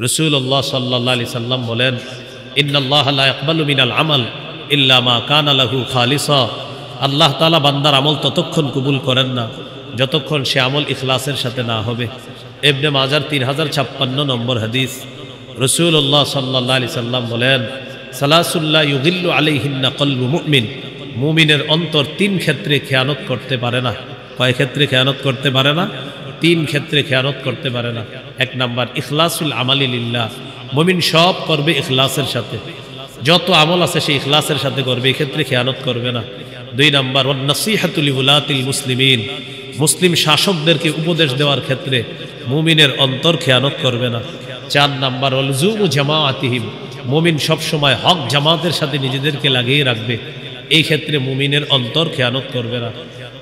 রাসূলুল্লাহ সাল্লাল্লাহু আলাইহি সাল্লাম বলেন, ইন্নাল্লাহা লা ইয়াকবালু মিনাল আমাল ইল্লা মা কানা লাহু খালিসা। আল্লাহ তাআলা বান্দার আমল ততক্ষণ কবুল করেন না যতক্ষণ সে আমল ইখলাসের সাথে না হবে। ইবনে মাজার 3056 নম্বর হাদিস। রাসূলুল্লাহ সাল্লাল্লাহু আলাইহি সাল্লাম বলেন, সালাসুল্লাহ ইউগিল্লু আলাইহিন্না কলবু মুমিন। মুমিনের অন্তর তিন ক্ষেত্রে খেয়ানত করতে পারে না। কয় ক্ষেত্রে খেয়ানত করতে পারে না? তিন ক্ষেত্রে খেয়ানত করতে পারে না। এক নাম্বার, ইখলাসুল আমালি লিল্লাহ। মুমিন সব করবে ইখলাসের সাথে, যত আমল আছে সে ইখলাসের সাথে করবে, এই ক্ষেত্রে খেয়ানত করবে না। দুই নাম্বার, ওয়ান নাসিহাতু লিউলাতিল মুসলিমিন। মুসলিম শাসকদেরকে উপদেশ দেওয়ার ক্ষেত্রে মুমিনের অন্তর খেয়ানত করবে না। চার নাম্বার, ওয়ালজুমু জামাআতিহিম। মুমিন সবসময় হক জামাতের সাথে নিজেদেরকে লাগিয়ে রাখবে, এই ক্ষেত্রে মুমিনের অন্তর খেয়ানত করবে না।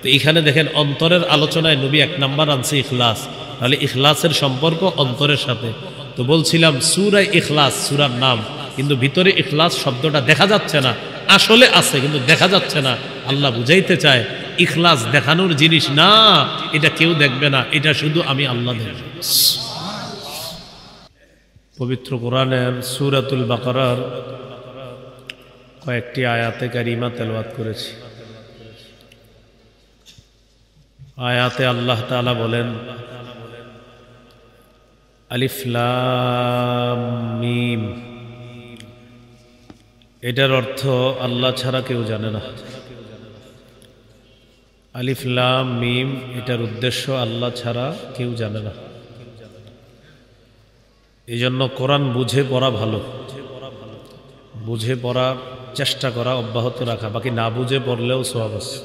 তো এইখানে দেখেন অন্তরের আলোচনায় নবী এক নাম্বার আনছে ইখলাস। তাহলে ইখলাসের সম্পর্ক অন্তরের সাথে। তো বলছিলাম সূরা ইখলাস সূরার নাম, কিন্তু ভিতরে ইখলাস শব্দটা দেখা যাচ্ছে না, আসলে আছে কিন্তু দেখা যাচ্ছে না। আল্লাহ বুঝাইতে চায় ইখলাস দেখানোর জিনিস না, এটা কেউ দেখবে না, এটা শুধু আমি আল্লাহ দেখব। পবিত্র কোরআনের সূরাতুল বাকারার কয়েকটি আয়াতে কারিমা তেলাওয়াত করেছি। আয়াতে আল্লাহ তাআলা বলেন, আলিফ লাম মিম। এটার অর্থ আল্লাহ ছাড়া কেউ জানে না। আলিফ লাম মিম, এটার উদ্দেশ্য আল্লাহ ছাড়া কেউ জানে না। এই জন্য কোরআন বুঝে পড়া ভালো, বুঝে পড়ার চেষ্টা করা অব্যাহত রাখা। বাকি না বুঝে পড়লেও সওয়াব আছে,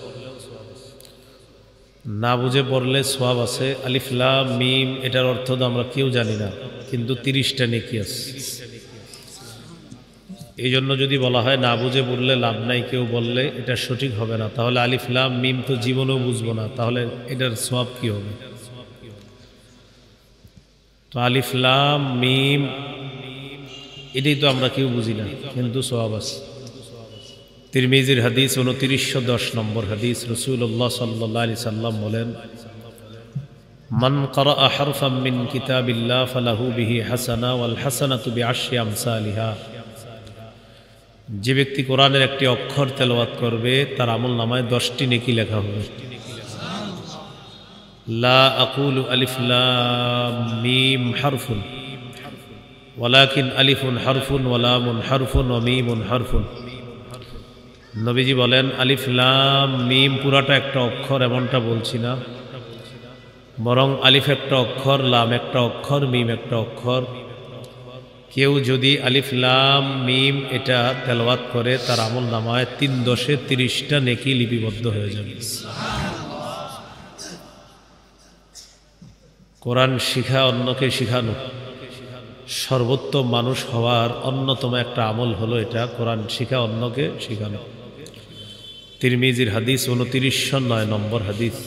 না বুঝে পড়লে সওয়াব আছে। আলিফ লাম মিম এটার অর্থ তো আমরা কেউ জানি না, কিন্তু 30টা নেকি আছে। এই জন্য যদি বলা হয় না বুঝে পড়লে লাভ নাই, কেউ বললে এটা সঠিক হবে না। তাহলে আলিফ লাম মিম তো জীবনেও বুঝবো না, তাহলে এটার সওয়াব কি হবে? তো আলিফ লাম মিম এটাই তো আমরা কেউ বুঝি না, কিন্তু সওয়াব আছে। তিরমিজির হাদিস 2910 নম্বর হাদিস। রাসূলুল্লাহ সাল্লাল্লাহু আলাইহি সাল্লাম বলেন, মান ক্বারাআ হারফাম মিন কিতাবিল্লাহ ফালাহু বিহি হাসানা ওয়াল হাসানাতু বিআশরি আমসালিহা। যে ব্যক্তি কোরআনের একটি অক্ষর তেলাওয়াত করবে তার আমলনামায় 10টি নেকি লেখা হবে। লা আকুলু আলিফ লাম মিম হারফুন ওয়ালাকিন আলিফুন হারফুন ওয়া লামুন হারফুন ওয়া মিমুন হারফুন। নবীজি বলেন, আলিফ লাম মিম পুরাটা একটা অক্ষর এমনটা বলছি না, বরং আলিফ একটা অক্ষর, লাম একটা অক্ষর, মিম একটা অক্ষর। কেউ যদি আলিফ লাম মিম এটা তেলাওয়াত করে তার আমলনামায় 3 10 30টা নেকি লিপিবদ্ধ হয়ে যাবে। কোরআন শিখা, অন্যকে শিখানো, সর্বোত্তম মানুষ হওয়ার অন্যতম একটা আমল হলো এটা, কোরআন শিখা, অন্যকে শিখানো। তিরমিজির হাদিস 2909 নম্বর হাদিস।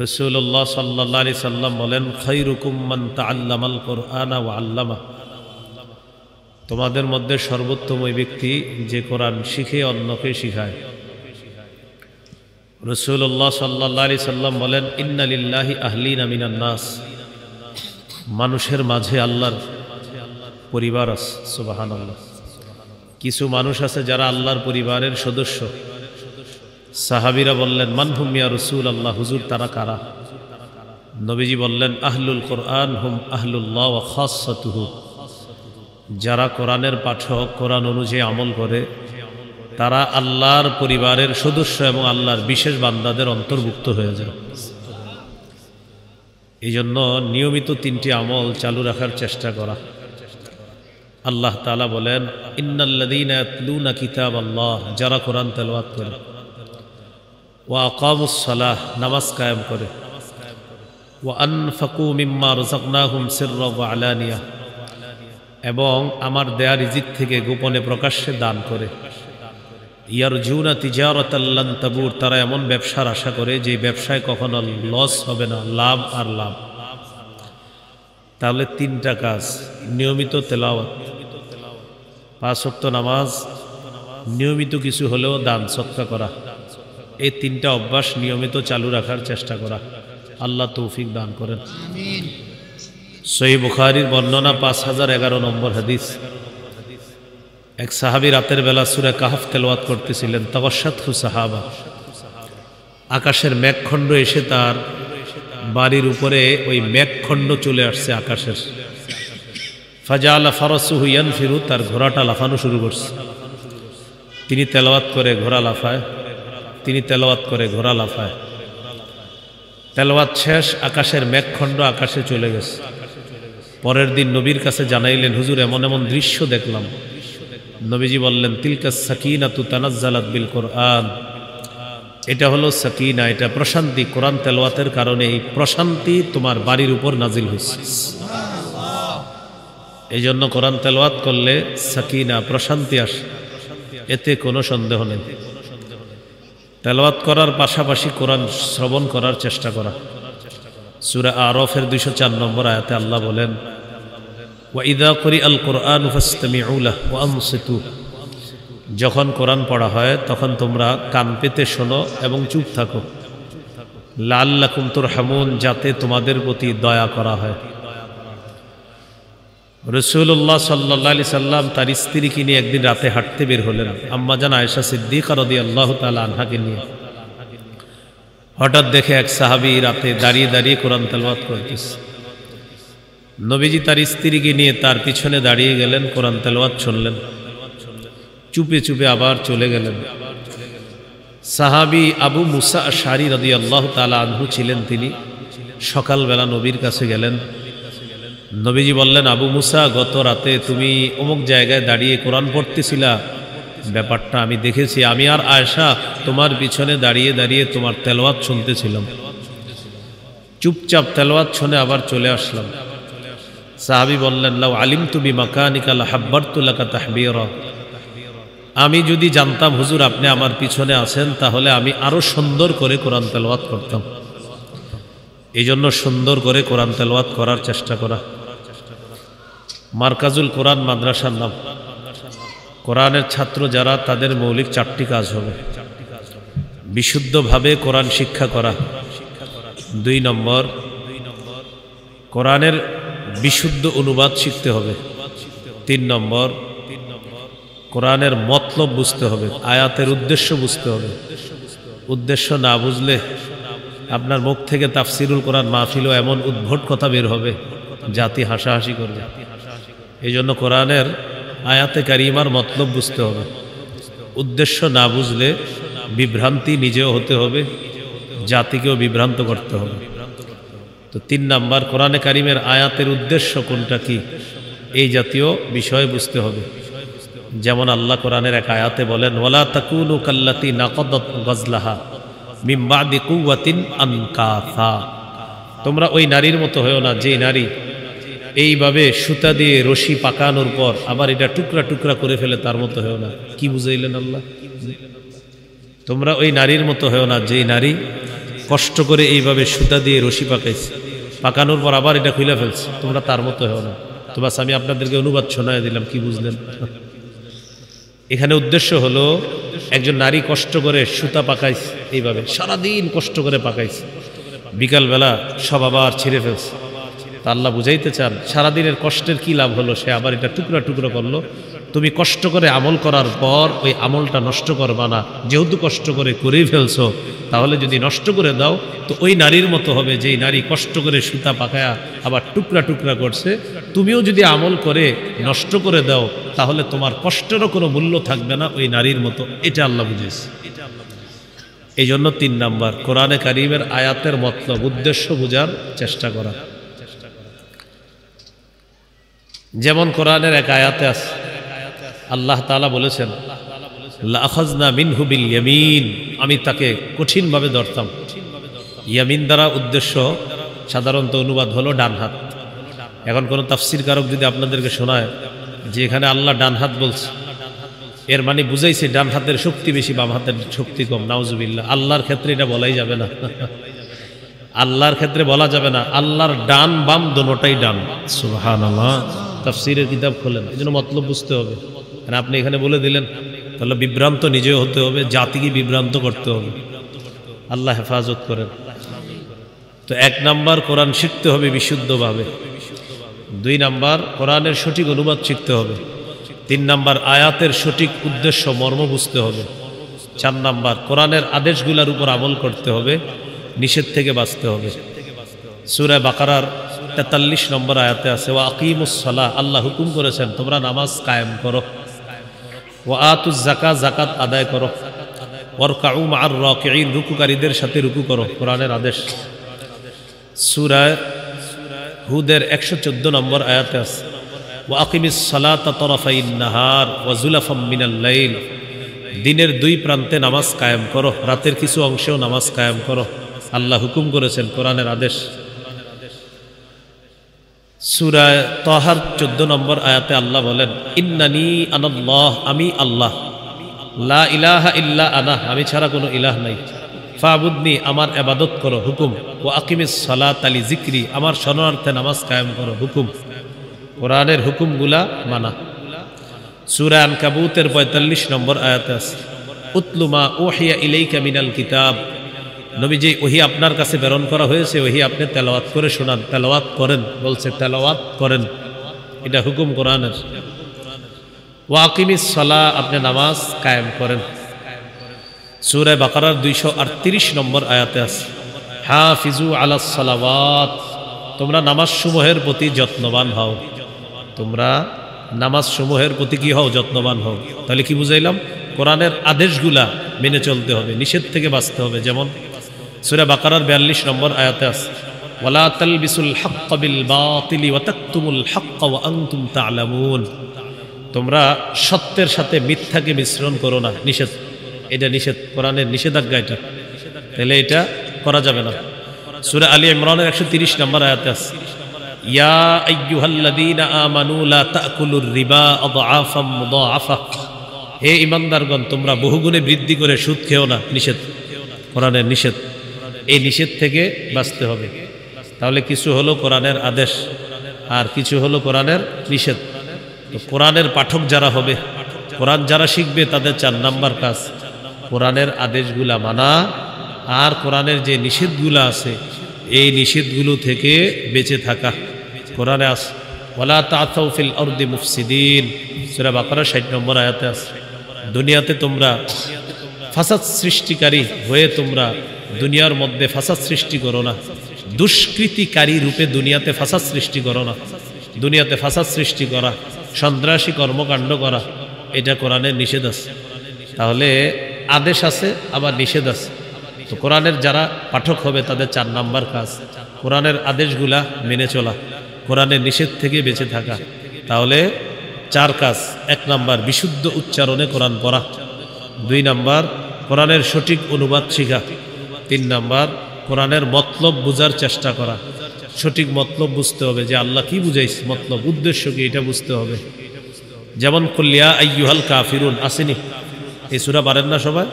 রাসূলুল্লাহ সাল্লাল্লাহু আলাইহি সাল্লাম বলেন, খায়রুকুম মান তাআল্লামাল কুরআনা ওয়া আল্লামা। তোমাদের মধ্যে সর্বোত্তম ওই ব্যক্তি যে কোরআন শিখে অন্যকে শিখায়। রাসূলুল্লাহ সাল্লাল্লাহু আলাইহি সাল্লাম বলেন, ইন্না লিল্লাহি আহলিনা মিনান নাস। মানুষের মাঝে আল্লাহর পরিবার আছে। সুবহানাল্লাহ। কিছু মানুষ আছে যারা আল্লাহর পরিবারের সদস্য। সাহাবীরা বললেন, মানহুম ইয়া রাসূলুল্লাহ, হুজুর তারা কারা? নবীজি বললেন, আহলুল কোরআন হুম আহলুল্লাহ ওয়া খাসসাতুহু। যারা কোরআনের পাঠক, কোরআন অনুযায়ী আমল করে, তারা আল্লাহর পরিবারের সদস্য এবং আল্লাহর বিশেষ বান্দাদের অন্তর্ভুক্ত হয়ে যায়। এই জন্য নিয়মিত 3টি আমল চালু রাখার চেষ্টা করা। আল্লাহ তাআলা বলেন, ইন্নাল্লাযীনা ইয়াতলুনা কিতাবাল্লাহ, যারা কোরআন তেলাওয়াত করে, ওয়া আকামুস সালাহ, নামাজ কায়েম করে, ওয়া আনফাকু মিম্মা রাযাকনাহুম সিররা ওয়া আলানিয়া, এবং আমার দেয়া রিজিক থেকে গোপনে প্রকাশ্যে দান করে, ইয়ারজুনা তিজারাতাল লান তাবুর, তারা এমন ব্যবসার আশা করে যে ব্যবসায় কখনো লস হবে না, লাভ আর লাভ। তাহলে 3টা কাজ, নিয়মিত তেলাওয়াত, 5 ওয়াক্ত নামাজ, নিয়মিত কিছু হলেও দান সদকা করা, এই 3টা অভ্যাস নিয়মিত চালু রাখার চেষ্টা করা। আল্লাহ তৌফিক দান করেন। সহিহ বুখারীর বর্ণনা 5011 নম্বর হাদিস। এক সাহাবী রাতের বেলা সূরা কাহফ তেলাওয়াত করতেছিলেন। তাওয়াশশাতহু সাহাবা, আকাশের মেঘখণ্ড এসে তার বাড়ির উপরে ওই মেঘখণ্ড চলে আসছে আকাশের। ফাজাআলা ফারাসুহু ইয়ানফিরু, তার ঘোড়াটা লাফানো শুরু করছে। তিনি তেলাওয়াত করে ঘোড়া লাফায়, তিনি তেলাওয়াত করে ঘোড়া লাফায়। তেলাওয়াত শেষ, আকাশের মেঘখণ্ড আকাশে চলে গেছে। পরের দিন নবীর কাছে জানাইলেন, হুজুর এমন এমন দৃশ্য দেখলাম। নবীজি বললেন, তিলকাস সাকিনাতু তানাজ্জালাত বিল কোরআন, এটা হলো সাকিনা, এটা প্রশান্তি। কোরআন তেলাওয়াতের কারণে এই প্রশান্তি তোমার বাড়ির উপর নাজিল হয়েছে। এই জন্য কোরআন তেলাওয়াত করলে সাকিনা, প্রশান্তি আসে, এতে কোনো সন্দেহ নেই। তেলাওয়াত করার পাশাপাশি কোরআন শ্রবণ করার চেষ্টা করা। সূরা আরাফের 204 নম্বর আয়াতে আল্লাহ বলেন, ওয়া ইযা কুরিআল কুরআনু ফাসতামিউ লাহু ওয়া আনসিতু, যখন কোরআন পড়া হয় তখন তোমরা কান পেতে শোনো এবং চুপ থাকো। লাআল্লাকুম তুরহামুন, যাতে তোমাদের প্রতি দয়া করা হয়। রাসূলুল্লাহ সাল্লাল্লাহু আলাইহি সাল্লাম তার স্ত্রীকে নিয়ে একদিন রাতে হাঁটতে বের হলেন, আম্মাজান আয়েশা সিদ্দিকা রাদিয়াল্লাহু তাআলা আনহাকে নিয়ে। হঠাৎ দেখে এক সাহাবী রাতে দাঁড়িয়ে দাঁড়িয়ে কোরআন তেলাওয়াত করতেছে। নবীজি তার স্ত্রীকে নিয়ে তার পিছনে দাঁড়িয়ে গেলেন, কোরআন তেলাওয়াত শুনলেন, চুপে চুপে আবার চলে গেলেন। সাহাবী আবু মুসা আশআরী রাদিয়াল্লাহু তাআলা আনহু ছিলেন, তিনি সকালবেলা নবীর কাছে গেলেন। নবীজি বললেন, আবু মুসা, গত রাতে তুমি অমুক জায়গায় দাঁড়িয়ে কোরআন পড়তেছিলা, ব্যাপারটা আমি দেখেছি। আমি আর আয়েশা তোমার পিছনে দাঁড়িয়ে দাঁড়িয়ে তোমার তেলাওয়াত শুনতেছিলাম। চুপচাপ তেলাওয়াত শুনে আবার চলে আসলাম। সাহাবী বললেন, লাউ আলিমতু বিমাকানিকা লাহাব্বারতু লাকা তাহবীরা, আমি যদি জানতাম হুজুর আপনি আমার পিছনে আছেন, তাহলে আমি আরো সুন্দর করে কোরআন তেলাওয়াত করতাম। এই জন্য সুন্দর করে কোরআন তেলাওয়াত করার চেষ্টা করা। মারকাজুল কোরআন মাদ্রাসার নাম। কোরআনের ছাত্র যারা, তাদের মৌলিক 4টি কাজ হবে। বিশুদ্ধভাবে কোরআন শিক্ষা করা। 2 নম্বর, কোরআনের বিশুদ্ধ অনুবাদ শিখতে হবে। 3 নম্বর, কোরআনের মতলব বুঝতে হবে, আয়াতের উদ্দেশ্য বুঝতে হবে। উদ্দেশ্য না বুঝলে আপনার মুখ থেকে তাফসিরুল কোরআন মাহফিলও এমন উদ্ভট কথা বের হবে, জাতি হাসাহাসি করবে। এই জন্য কোরআনের আয়াতে কারিমার মতলব বুঝতে হবে। উদ্দেশ্য না বুঝলে বিভ্রান্তি নিজেও হতে হবে, জাতিকেও বিভ্রান্ত করতে হবে। তো 3 নাম্বার, কোরআনে কারিমের আয়াতের উদ্দেশ্য কোনটা কি, এই জাতীয় বিষয় বুঝতে হবে। যেমন আল্লাহ কোরআনের এক আয়াতে বলেন, ওয়ালা তাকুনু কাল্লাতী নাকাদাত গাজলাহা মিন বাদি কুওয়াতিন আনকাসা, তোমরা ওই নারীর মতো হয়েও না যে নারী এইভাবে সুতা দিয়ে রশি পাকানোর পর আবার এটা টুকরা টুকরা করে ফেলে, তার মতো হয়েও না। কি বুঝাইলেন আল্লাহ? তোমরা ওই নারীর মতো হয়েও না যে নারী কষ্ট করে এইভাবে সুতা দিয়ে রশি পাকাইছে, পাকানোর পর আবার এটা খুলে ফেলছে, তোমরা তার মতো হয়েও না। তো বাস আমি আপনাদেরকে অনুবাদ শোনায় দিলাম, কি বুঝলেন? এখানে উদ্দেশ্য হলো, একজন নারী কষ্ট করে সুতা পাকাইছে, এইভাবে সারাদিন কষ্ট করে পাকাইছে, বিকালবেলা সব আবার ছিঁড়ে ফেলছে। তা আল্লাহ বুঝাইতে চান, সারাদিনের কষ্টের কি লাভ হলো, সে আবার এটা টুকরা টুকরা করলো। তুমি কষ্ট করে আমল করার পর ওই আমলটা নষ্ট করবা না, যেহেতু কষ্ট করে করেই ফেলছো, তাহলে যদি নষ্ট করে দাও তো ওই নারীর মতো হবে যেই নারী কষ্ট করে সুতা পাকায়া আবার টুকরা টুকরা করছে। তুমিও যদি আমল করে নষ্ট করে দাও, তাহলে তোমার কষ্টেরও কোনো মূল্য থাকবে না, ওই নারীর মতো। এটা আল্লাহ বুঝেছে। এই জন্য 3 নাম্বার, কোরআনে কারিমের আয়াতের মতলব, উদ্দেশ্য বোঝার চেষ্টা করা। যেমন কোরআনের এক আয়াতে আছে, আল্লাহ তাআলা বলেছেন, লাআখাযনা মিনহু বিল ইয়ামিন, আমি তাকে কঠিনভাবে ধরতাম। ইয়ামিন দ্বারা উদ্দেশ্য সাধারণত অনুবাদ হলো ডান হাত। এখন কোন তাফসীর কারক যদি আপনাদেরকে শোনায় যে এখানে আল্লাহ ডান হাত বলছে, এর মানে বুঝাইছে ডান হাতের শক্তি বেশি, বাম হাতের শক্তি কম। নাউজুবিল্লাহ। আল্লাহর ক্ষেত্রে এটা বলাই যাবে না। আল্লাহর ক্ষেত্রে বলা যাবে না, আল্লাহর ডান বাম দোনোটাই ডান। সুবহানাল্লাহ। তাফসীরের কিতাব খোলেন, এই জন্য মতলব বুঝতে হবে। আর আপনি এখানে বলে দিলেন, তাহলে বিভ্রান্ত নিজেও হতে হবে, জাতিকে বিভ্রান্ত করতে হবে। আল্লাহ হেফাজত করেন। তো 1 নাম্বার, কোরআন শিখতে হবে বিশুদ্ধভাবে। 2 নাম্বার কোরআনের সঠিক অনুবাদ শিখতে হবে। 3 নাম্বার আয়াতের সঠিক উদ্দেশ্য মর্ম বুঝতে হবে। 4 নাম্বার কোরআনের আদেশগুলোর উপর আমল করতে হবে, নিষেধ থেকে বাঁচতে হবে। সূরা বাকারার 43 নম্বর আয়াতে আছে ওয়া আকিমুস সালাহ, আল্লাহ হুকুম করেছেন তোমরা নামাজ কায়েম করো। ওয়া আতুজ যাকাত, যাকাত আদায় করো। ওয়ারকাউ মা'আর রাকিঈন, রুকুকারীদের সাথে রুকু করো, কোরআনের আদেশ। সূরা হুদের 114 নম্বর আয়াতে আছে ওয়া আকিমিস সালাতা তারাফাইন নাহার ওয়া যুলাফাম মিনাল লাইল, দিনের 2 প্রান্তে নামাজ কায়েম করো, রাতের কিছু অংশেও নামাজ কায়েম করো, আল্লাহ হুকুম করেছেন, কোরআনের আদেশ। সূরা তাহার 14 নম্বর আয়াতে আল্লাহ বলেন ইন্নানি আনাল্লাহ, আমি আল্লাহ, লা ইলাহা ইল্লা আনা, আমি ছাড়া কোনো ইলাহ নাই, ফাবুদনি, আমার ইবাদত করো, হুকুম, ওয়া আকিমিস সালাতা লিযিকরি, আমার শরণার্থে নামাজ কায়েম করো, হুকুম। কোরআনের হুকুমগুলা মানা। সূরা আনকাবুতের 45 নম্বর আয়াতে আছে উতলু মা উহিয়া ইলাইকা মিনাল কিতাব, নবীজি ওহী আপনার কাছে প্রেরণ করা হয়েছে, ওহী আপনি তেলাওয়াত করে শোনান, তেলাওয়াত করেন, বলছে তেলাওয়াত করেন, এটা হুকুম কোরআনের। ওয়া আকিমিস সালাহ, আপনি নামাজ কায়েম করেন। সূরা বাকারার 238 নম্বর আয়াতে আছে হাফিজু আলাস সালাওয়াত, তোমরা নামাজ সমূহের প্রতি যত্নবান হও, তোমরা নামাজ সমূহের প্রতি কি হও, যত্নবান হও। তাহলে কি বুঝাইলাম? কোরআনের আদেশগুলা মেনে চলতে হবে, নিষেধ থেকে বাঁচতে হবে। যেমন সূরা বাকারার 42 নম্বর আয়াতে আছে ওয়ালা তালবিসুল হাক্কা বিল বাতিলি ওয়া তাকতুমুল হাক্কা ওয়া আনতুম তা'লামুন, তোমরা সত্যের সাথে মিথ্যাকে মিশ্রণ করো না, নিষেধ, এটা নিষেধ, কোরআনের নিষেধাজ্ঞা এটা, তাহলে এটা করা যাবে না। সূরা আলী ইমরানের 130 নম্বর আয়াতে আছে ইয়া আইয়ুহাল্লাযীনা আমানু লা তা'কুলুর রিবা আযআফাম মুযাআফা, হে ঈমানদারগণ তোমরা বহুগুণে বৃদ্ধি করে সুদ খেও না, নিষেধ, কোরআনের নিষেধ। এই নিষেধ থেকে বাঁচতে হবে। তাহলে কিছু হলো কোরআনের আদেশ আর কিছু হলো কোরআনের নিষেধ। তো কোরআনের পাঠক যারা হবে, কোরআন যারা শিখবে, তাদের 4 নাম্বার কাজ কোরআনের আদেশগুলা মানা, আর কোরআনের যে নিষেধগুলো আছে এই নিষেধগুলো থেকে বেঁচে থাকা। কোরআনে আছে ওয়ালা তা'থাউ ফিল আরদি মুফসিদিন, সূরা বাকারা 60 নম্বর আয়াতে আছে দুনিয়াতে তোমরা ফাসাদ সৃষ্টিকারী হয়ে তোমরা দুনিয়ার মধ্যে ফাসাদ সৃষ্টি করো না, দুষ্কৃতিকারী রূপে দুনিয়াতে ফাসাদ সৃষ্টি করো না। দুনিয়াতে ফাসাদ সৃষ্টি করা, সন্ত্রাসী কর্মকাণ্ড করা, এটা কোরআনের নিষেধ আছে। তাহলে আদেশ আছে আবার নিষেধ আছে। তো কোরআনের যারা পাঠক হবে তাদের 4 নাম্বার কাজ কোরআনের আদেশগুলা মেনে চলা, কোরআনের নিষেধ থেকে বেঁচে থাকা। তাহলে 4 কাজ: 1 নাম্বার বিশুদ্ধ উচ্চারণে কোরআন পড়া, 2 নাম্বার কোরআনের সঠিক অনুবাদ শিখা, 3 নাম্বার কোরআনের মতলব বোঝার চেষ্টা করা, সঠিক মতলব বুঝতে হবে যে আল্লাহ কি বুঝাইছে, মতলব উদ্দেশ্য কি এটা বুঝতে হবে। যেমন কুল্লিয়া আইয়ুহাল কাফিরুন আসেনি, এই সূরা পারেন না সবাই?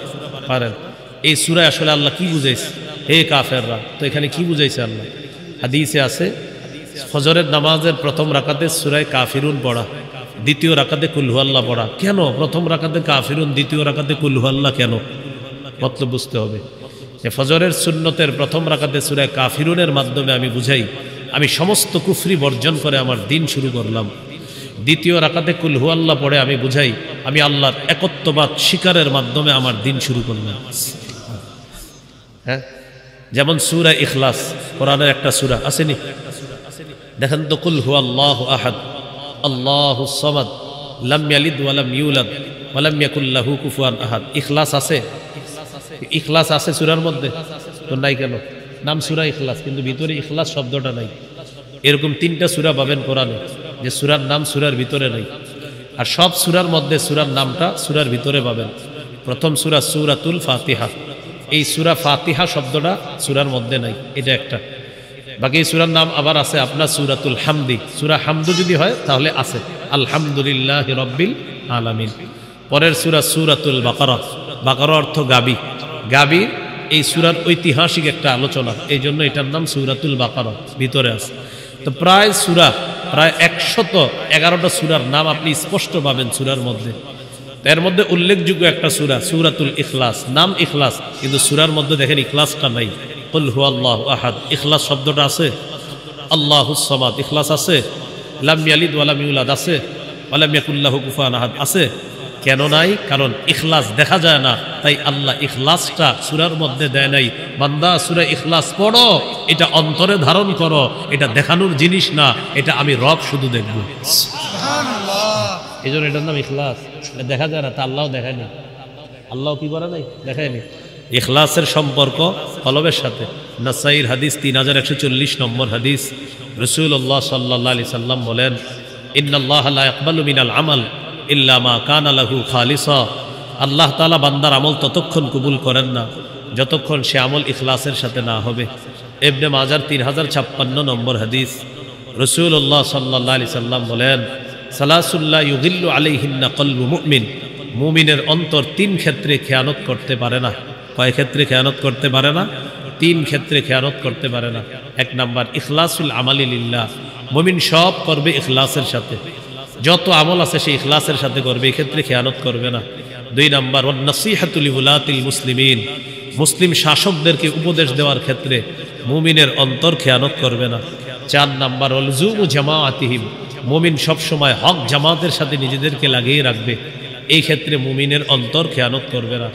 পারেন। এই সূরায় আসলে আল্লাহ কি বুঝাইছে, হে কাফেররা, তো এখানে কি বুঝাইছে আল্লাহ? হাদিসে আছে ফজরের নামাজের প্রথম রাকাতে সূরায়ে কাফিরুন পড়া, দ্বিতীয় রাকাতে কুল হুয়াল্লাহ পড়া। কেন প্রথম রাকাতে কাফিরুন, দ্বিতীয় রাকাতে কুল হুয়াল্লাহ কেন? মতলব বুঝতে হবে। যে ফজরের সুন্নতের প্রথম রাকাতে সূরায়ে কাফিরুনের মাধ্যমে আমি বুঝাই আমি সমস্ত কুফরি বর্জন করে আমার দিন শুরু করলাম। দ্বিতীয় রাকাতে কুল হুয়াল্লাহ পড়ে আমি বুঝাই আমি আল্লাহর একত্ববাদ স্বীকারের মাধ্যমে আমার দিন শুরু করলাম। হ্যাঁ, যেমন সূরা ইখলাস কোরআনের একটা সূরা আসেনি? দেখেন তো, কুল হুয়াল্লাহু আহাদ আল্লাহুস সামাদ লাম ইয়ালিদ ওয়া লাম ইউলাদ ওয়া লাম ইয়াকুল লাহু কুফুয়ান আহাদ। ইখলাস আছে? ইখলাস আছে সূরার মধ্যে? তো নাই কেন? নাম সূরা ইখলাস, কিন্তু ভিতরে ইখলাস শব্দটা নাই। এরকম 3টা সূরা পাবেন কোরআনে যে সূরার নাম সূরার ভিতরে নাই, আর সব সূরার মধ্যে সূরার নামটা সূরার ভিতরে পাবেন। প্রথম সূরা সূরাতুল ফাতিহা, এই সূরা ফাতিহা শব্দটা সূরার মধ্যে নাই, এটা একটা। বাকি সূরার নাম আবার আছে আপনার সূরাতুল হামদি, সূরা হামদু যদি হয় তাহলে আছে আলহামদুলিল্লাহি রাব্বিল আলামিন। পরের সূরা সূরাতুল বাকারা, বাকারা অর্থ গাবি, গাবি এই সূরার ঐতিহাসিক একটা আলোচনা, এই জন্য এটার নাম সূরাতুল বাকারা, ভিতরে আছে। তো প্রায় সূরা, প্রায় 111টা সূরার নাম আপনি স্পষ্ট পাবেন সূরার মধ্যে। এর মধ্যে উল্লেখযোগ্য একটা সূরা সূরাতুল ইখলাস, নাম ইখলাস, কিন্তু সূরার মধ্যে দেখেন ইখলাসটা নাই। কুল হুয়াল্লাহু আহাদ, ইখলাস শব্দটা আছে। আল্লাহুস সামাদ, ইখলাস আছে। লাম ইয়ালিদ ওয়া লাম ইউলাদ আছে, ওয়া লাম ইয়াকুল লাহু কুফুয়ান আহাদ আছে? কেন নাই? কারণ ইখলাস দেখা যায় না, তাই আল্লাহ ইখলাসটা সূরার মধ্যে দেয় নাই। বান্দা সূরা ইখলাস পড়ো, এটা অন্তরে ধারণ করো, এটা দেখানোর জিনিস না, এটা আমি রব শুধু দেখব। এই জন্য এটার নাম ইখলাস। এটা দেখা যায় না, তা আল্লাহ দেখায়নি। আল্লাহ কি করে নাই? দেখায়নি। ইখলাসের সম্পর্ক কলবের সাথে। নাসাইর হাদিস 3140 নম্বর হাদিস, রাসূলুল্লাহ সাল্লাল্লাহু আলাইহি সাল্লাম বলেন, ইন্নাল্লাহা লা ইয়াকবালু মিনাল আমাল ইল্লা মা কানা লাহু খালিসা। আল্লাহ তাআলা বান্দার আমল ততক্ষণ কবুল করেন না যতক্ষণ সে আমল ইখলাসের সাথে না হবে। ইবনে মাজার 3056 নম্বর হাদিস, রাসূলুল্লাহ সাল্লাল্লাহু আলাইহি সাল্লাম বলেন, সালাসুল্লাহ ইউগিল্লু আলাইহিন্না কলবু মুমিন। মুমিনের অন্তর 3 ক্ষেত্রে খেয়ানত করতে পারে না। কয় ক্ষেত্রে খেয়ানত করতে পারে না? 3 ক্ষেত্রে খেয়ানত করতে পারে না। 1 নাম্বার ইখলাসুল আমালি লিল্লাহ। মুমিন সব করবে ইখলাসের সাথে, যত আমল আছে সে ইখলাসের সাথে করবে, এই ক্ষেত্রে খেয়ানত করবে না। 2 নাম্বার ওয়ান নাসিহাতু লিউলাতিল মুসলিমিন। মুসলিম শাসকদেরকে উপদেশ দেওয়ার ক্ষেত্রে মুমিনের অন্তর খেয়ানত করবে না। 4 নাম্বার ওয়ালজুমু জামাআতিহিম। মুমিন সবসময় হক জামাতের সাথে নিজেদেরকে লাগিয়ে রাখবে, এই ক্ষেত্রে মুমিনের অন্তর খেয়ানত করবে না।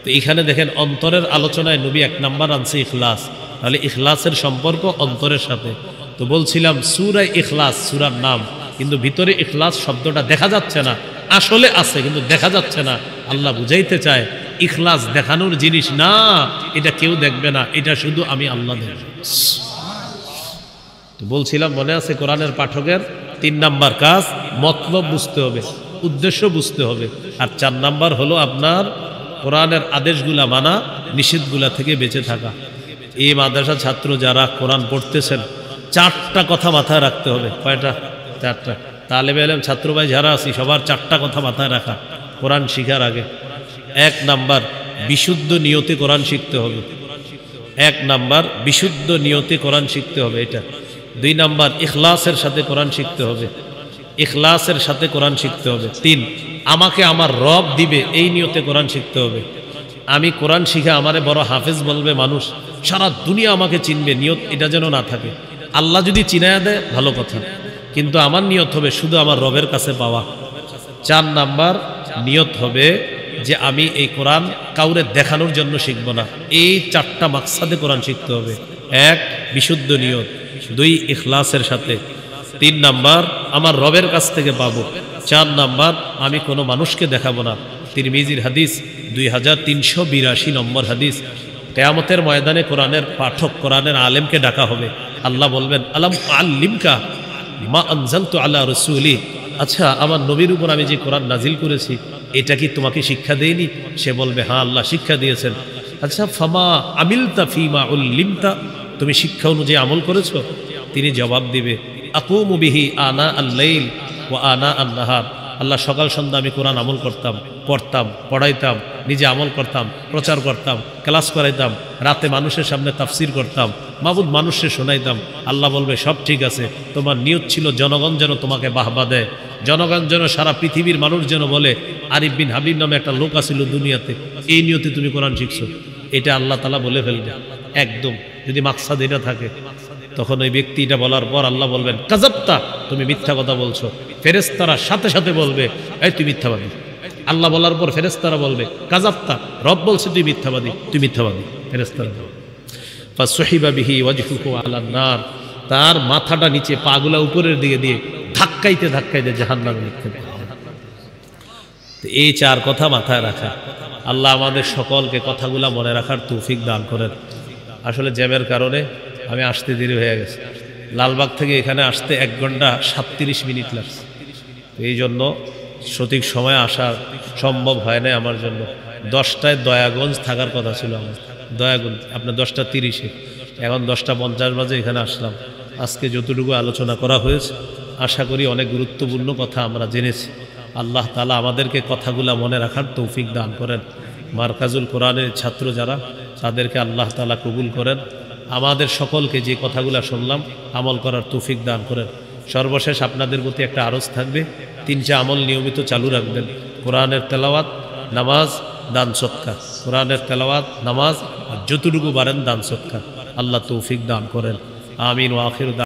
তো এখানে দেখেন অন্তরের আলোচনায় নবী 1 নাম্বার আনছে ইখলাস। তাহলে ইখলাসের সম্পর্ক অন্তরের সাথে। তো বলছিলাম সূরা ইখলাস সূরার নাম, কিন্তু ভিতরে ইখলাস শব্দটা দেখা যাচ্ছে না, আসলে আছে কিন্তু দেখা যাচ্ছে না। আল্লাহ বুঝাইতে চায় ইখলাস দেখানোর জিনিস না, এটা কেউ দেখবে না, এটা শুধু আমি আল্লাহ দেখব। তো বলছিলাম মনে আছে কোরআনের পাঠকের 3 নাম্বার কাজ মতলব বুঝতে হবে, উদ্দেশ্য বুঝতে হবে। আর 4 নাম্বার হলো আপনার কোরআনের আদেশগুলা মানা, নিষেধগুলা থেকে বেঁচে থাকা। এই মাদ্রাসা ছাত্র যারা কোরআন পড়তেছেন 4টা কথা মাথায় রাখতে হবে। কয়টা? 4টা। তালেবে ইলম ছাত্র ভাই যারা আছি সবার 4টা কথা মাথায় রাখা কোরআন শিখার আগে। 1 নাম্বার বিশুদ্ধ নিয়তে কোরআন শিখতে হবে। 1 নাম্বার বিশুদ্ধ নিয়তে কোরআন শিখতে হবে এটা। 2 নাম্বার ইখলাসের সাথে কোরআন শিখতে হবে, ইখলাসের সাথে কোরআন শিখতে হবে। 3 আমাকে আমার রব দিবে এই নিয়তে কোরআন শিখতে হবে। আমি কোরআন শিখে আমারে বড় হাফেজ বলবে মানুষ, সারা দুনিয়া আমাকে চিনবে, নিয়ত এটা যেন না থাকে। আল্লাহ যদি চিনায়া দেয় ভালো কথা, কিন্তু আমার নিয়ত হবে শুধু আমার রবের কাছে পাওয়া। 4 নাম্বার নিয়ত হবে যে আমি এই কোরআন কাউরে দেখানোর জন্য শিখব না। এই 4টা মাকসাদে কোরআন শিখতে হবে। 1 বিশুদ্ধ নিয়ত, 2 ইখলাসের সাথে, 3 নাম্বার আমার রবের কাছ থেকে পাবো, 4 নাম্বার আমি কোনো মানুষকে দেখাবো না। তিরমিজির হাদিস 2382 নম্বর হাদিস। কিয়ামতের ময়দানে কোরআনের পাঠক, কোরআনের আলেমকে ডাকা হবে। আল্লাহ বলবেন, আলাম আল্লিমকা মা আনজালতু আলা রাসূলি। আচ্ছা, আমার নবীর উপর আমি যে কোরআন নাজিল করেছি এটা কি তোমাকে শিক্ষা দেয়নি? সে বলবে, হ্যাঁ আল্লাহ শিক্ষা দিয়েছেন। আচ্ছা, ফামা আমিলতা ফিমা উল্লিমতা, তুমি শিক্ষা অনুযায়ী আমল করেছো? তিনি জবাব দিবে, আকুমু বিহি আনা আল-লাইল ওয়া আনা আন-নাহার। আল্লাহ সকাল সন্ধ্যা আমি কোরআন আমল করতাম, পড়তাম, পড়াইতাম, নিজে আমল করতাম, প্রচার করতাম, ক্লাস করাইতাম, রাতে মানুষের সামনে তাফসির করতাম, মাবুদ মানুষকে শোনাইতাম। আল্লাহ বলবে সব ঠিক আছে, তোমার নিয়ত ছিল জনগণ যেন তোমাকে বাহবা দেয়, জনগণ যেন সারা পৃথিবীর মানুষ যেন বলে আরিফ বিন হাবিব নামে একটা লোক আছিল দুনিয়াতে, এই নিয়তে তুমি কোরআন শিখছো। এটা আল্লাহ তাআলা বলে ফেলবে একদম, যদি মাকসাদ এটা থাকে। তখন ওই ব্যক্তি এটা বলার পর আল্লাহ বলবেন, কাযাবতা, তুমি মিথ্যা কথা বলছো। ফেরেশতারা সাথে সাথে বলবে, এই তুই মিথ্যাবাদী। আল্লাহ বলার পর ফেরেশতারা বলবে, কাযাবতা, রব বলছে তুই মিথ্যাবাদী, তুই মিথ্যাবাদী। ফেরেশতারা ফাসুহিবা বিহি ওয়াজহুহু আলান নার, তার মাথাটা নিচে, পাগুলা উপরের দিকে দিয়ে ধাক্কাইতে ধাক্কাইতে জাহান্নামে নিক্ষেপ করা হবে। এই 4 কথা মাথায় রাখা। আল্লাহ আমাদের সকলকে কথাগুলা মনে রাখার তৌফিক দান করেন। আসলে জ্যামের কারণে আমি আসতে দেরি হয়ে গেছে। লালবাগ থেকে এখানে আসতে 1 ঘন্টা 37 মিনিট লাগছে। এই জন্য সঠিক সময়ে আসা সম্ভব হয় না আমার জন্য। 10টায় দয়াগঞ্জ থাকার কথা ছিল আমার, দয়াগঞ্জ আপনার 10:30-এ, এখন 10:50 বাজে এখানে আসলাম। আজকে যতটুকু আলোচনা করা হয়েছে আশা করি অনেক গুরুত্বপূর্ণ কথা আমরা জেনেছি। আল্লাহ তাআলা আমাদেরকে কথাগুলা মনে রাখার তৌফিক দান করেন। মারকাজুল কোরআনের ছাত্র যারা, তাদেরকে আল্লাহ তাআলা কবুল করেন। আমাদের সকলকে যে কথাগুলো শুনলাম আমল করার তৌফিক দান করেন। সর্বশেষ আপনাদের প্রতি একটা আরজ থাকবে, 3টা আমল নিয়মিত চালু রাখবেন। কোরআনের তেলাওয়াত, নামাজ, দান সদকা। কোরআনের তেলাওয়াত, নামাজ, আর যতটুকু পারেন দান সদকা। আল্লাহ তৌফিক দান করেন। আমিন ওয়া আখিরু।